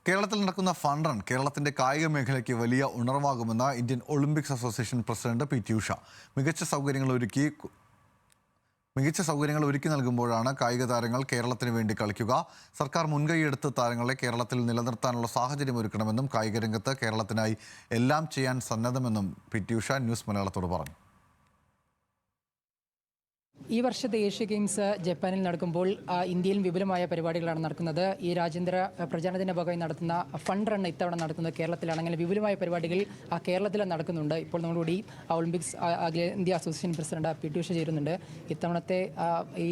കേരളത്തിൽ നടക്കുന്ന fund run കേരളത്തിന്റെ കായിക മേഖലയ്ക്ക് വലിയ ഉണർവാകുമെന്ന് Indian Olympics association president P T Usha. മികച്ച സൗകര്യങ്ങൾ ഒരുക്കി നൽകുമ്പോഴാണ് കായിക താരങ്ങൾ കേരളത്തിന് വേണ്ടി കളിക്കുക. സർക്കാർ മുൻകൈയെടുത്ത് താരങ്ങളെ കേരളത്തിൽ നിലനിർത്താനുള്ള സാഹചര്യം ഒരുക്കണമെന്നും കായിക രംഗത്ത് കേരളത്തിനായി എല്ലാം ചെയ്യാൻ സന്നദ്ധമെന്നും പി ടി ഉഷ ന്യൂസ് മലയാളത്തോട് പറഞ്ഞു. ഈ വർഷത്തെ ഏഷ്യ ഗെയിംസ് ജപ്പാനിൽ നടക്കുമ്പോൾ ഇന്ത്യയിൽ വിപുലമായ പരിപാടികളാണ് നടക്കുന്നത്. ഈ രാജ്യാന്തര പ്രചാരണത്തിൻ്റെ ഭാഗമായി നടത്തുന്ന ഫണ്ട് റൺ ഇത്തവണ നടത്തുന്നത് കേരളത്തിലാണെങ്കിൽ വിപുലമായ പരിപാടികൾ കേരളത്തിൽ നടക്കുന്നുണ്ട്. ഇപ്പോൾ നമ്മളോട് Olympics India association president P T Usha ചേരുന്നുണ്ട്. ഇത്തവണത്തെ ഈ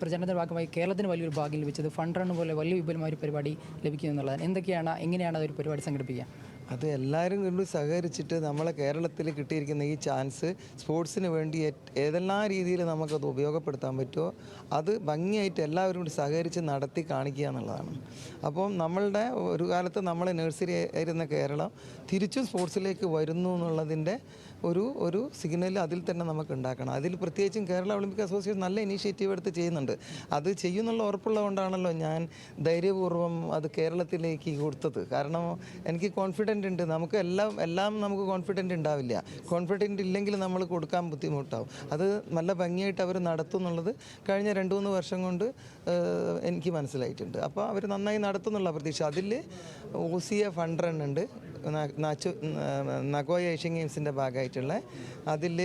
പ്രചാരണത്തിൻ്റെ ഭാഗമായി കേരളത്തിന് വലിയൊരു ഭാഗ്യം ലഭിച്ചത് ഫണ്ട് റൺ പോലെ വലിയ വിപുലമായ ഒരു പരിപാടി ലഭിക്കുക എന്നുള്ളതാണ്. എങ്ങനെയാണ് അതൊരു പരിപാടി സംഘടിപ്പിക്കുക? അത് എല്ലാവരും കൊണ്ട് സഹകരിച്ചിട്ട് നമ്മളെ കേരളത്തിൽ കിട്ടിയിരിക്കുന്ന ഈ ചാൻസ് സ്പോർട്സിന് വേണ്ടി ഏതെല്ലാം രീതിയിൽ നമുക്കത് ഉപയോഗപ്പെടുത്താൻ പറ്റുമോ അത് ഭംഗിയായിട്ട് എല്ലാവരും കൂടി സഹകരിച്ച് നടത്തി കാണിക്കുക എന്നുള്ളതാണ്. അപ്പം നമ്മളുടെ ഒരു കാലത്ത് നമ്മളെ നഴ്സറി ആയിരുന്ന കേരളം തിരിച്ചും സ്പോർട്സിലേക്ക് വരുന്നു എന്നുള്ളതിൻ്റെ ഒരു സിഗ്നൽ അതിൽ തന്നെ നമുക്ക് ഉണ്ടാക്കണം. അതിൽ പ്രത്യേകിച്ചും കേരള ഒളിമ്പിക് അസോസിയേഷൻ നല്ല ഇനീഷ്യേറ്റീവ് എടുത്ത് ചെയ്യുന്നുണ്ട്. അത് ചെയ്യുന്നുള്ള ഉറപ്പുള്ളതുകൊണ്ടാണല്ലോ ഞാൻ ധൈര്യപൂർവ്വം അത് കേരളത്തിലേക്ക് കൊടുത്തത്. കാരണം എനിക്ക് കോൺഫിഡൻസ് ഉണ്ട്. നമുക്ക് എല്ലാം നമുക്ക് കോൺഫിഡൻറ്റ് ഉണ്ടാവില്ല. കോൺഫിഡൻറ്റ് ഇല്ലെങ്കിൽ നമ്മൾ കൊടുക്കാൻ ബുദ്ധിമുട്ടാവും. അത് നല്ല ഭംഗിയായിട്ട് അവർ നടത്തും എന്നുള്ളത് കഴിഞ്ഞ 2-3 വർഷം കൊണ്ട് എനിക്ക് മനസ്സിലായിട്ടുണ്ട്. അപ്പോൾ അവർ നന്നായി നടത്തുന്നുള്ള പ്രതീക്ഷ. അതിൽ OCA ഫണ്ട് റൺ ഉണ്ട്, നഗോയ ഏഷ്യൻ ഗെയിംസിൻ്റെ ഭാഗമായിട്ടുള്ള. അതിൽ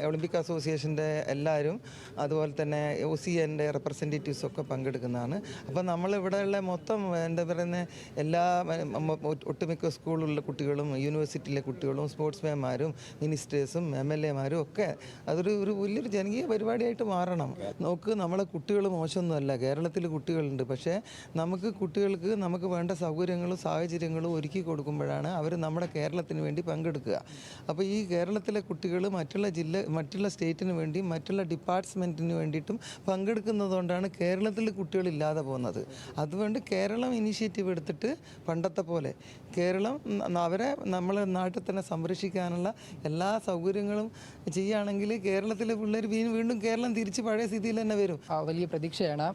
ഒളിമ്പിക് അസോസിയേഷൻ്റെ എല്ലാവരും അതുപോലെ തന്നെ OCAൻ്റെ റെപ്രസെൻറ്റേറ്റീവ്സൊക്കെ പങ്കെടുക്കുന്നതാണ്. അപ്പോൾ നമ്മളിവിടെയുള്ള മൊത്തം എന്താ പറയുന്നത് എല്ലാ ഒട്ടുമിക്ക സ്കൂളിലുള്ള കുട്ടികളും യൂണിവേഴ്സിറ്റിയിലെ കുട്ടികളും സ്പോർട്സ്മാൻമാരും മിനിസ്റ്റേഴ്സും MLA മാരും ഒക്കെ അതൊരു വലിയൊരു ജനകീയ പരിപാടിയായിട്ട് മാറണം. നോക്ക്, നമ്മളെ കുട്ടികൾ മോശമൊന്നുമല്ല, കേരളത്തിൽ കുട്ടികളുണ്ട്. പക്ഷേ കുട്ടികൾക്ക് നമുക്ക് വേണ്ട സൗകര്യങ്ങളും സാഹചര്യങ്ങളും ഒരുക്കി കൊടുക്കുമ്പോഴാണ് അവർ നമ്മുടെ കേരളത്തിന് വേണ്ടി പങ്കെടുക്കുക. അപ്പോൾ ഈ കേരളത്തിലെ കുട്ടികൾ മറ്റുള്ള സ്റ്റേറ്റിന് വേണ്ടി മറ്റുള്ള ഡിപ്പാർട്ട്മെൻറ്റിന് വേണ്ടിയിട്ടും പങ്കെടുക്കുന്നതുകൊണ്ടാണ് കേരളത്തിൽ കുട്ടികളില്ലാതെ പോകുന്നത്. അതുകൊണ്ട് കേരളം ഇനീഷ്യേറ്റീവ് എടുത്തിട്ട് പണ്ടത്തെ പോലെ കേരളം അവരെ നമ്മളെ നാട്ടിൽ തന്നെ സംരക്ഷിക്കാനുള്ള എല്ലാ സൗകര്യങ്ങളും ചെയ്യുകയാണെങ്കിൽ കേരളത്തിലെ പിള്ളേർ വീണ്ടും കേരളം തിരിച്ച് പഴയ സ്ഥിതിയിൽ തന്നെ വരും. വലിയ പ്രതീക്ഷയാണ്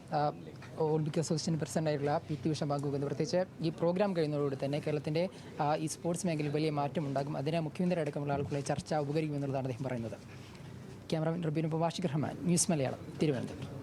ഒളിമ്പിക് അസോസിയേഷൻ പ്രസിഡന്റായിട്ടുള്ള പി ടി ഉഷ പങ്കുവെക്കുന്നത്. പ്രത്യേകിച്ച് ഈ പ്രോഗ്രാം കഴിയുന്നതോടുകൂടി തന്നെ കേരളത്തിൻ്റെ ഈ സ്പോർട്സ് മേഖലയിൽ വലിയ മാറ്റം ഉണ്ടാകും. അതിനെ മുഖ്യമന്ത്രി അടക്കമുള്ള ആൾക്കുള്ള ചർച്ച ഉപകരിക്കുമെന്നുള്ളതാണ് അദ്ദേഹം പറയുന്നത്. ക്യാമറമാൻ റബീനൊപ്പം വാഷിഖ് റഹ്മാൻ, ന്യൂസ് മലയാളം, തിരുവനന്തപുരം.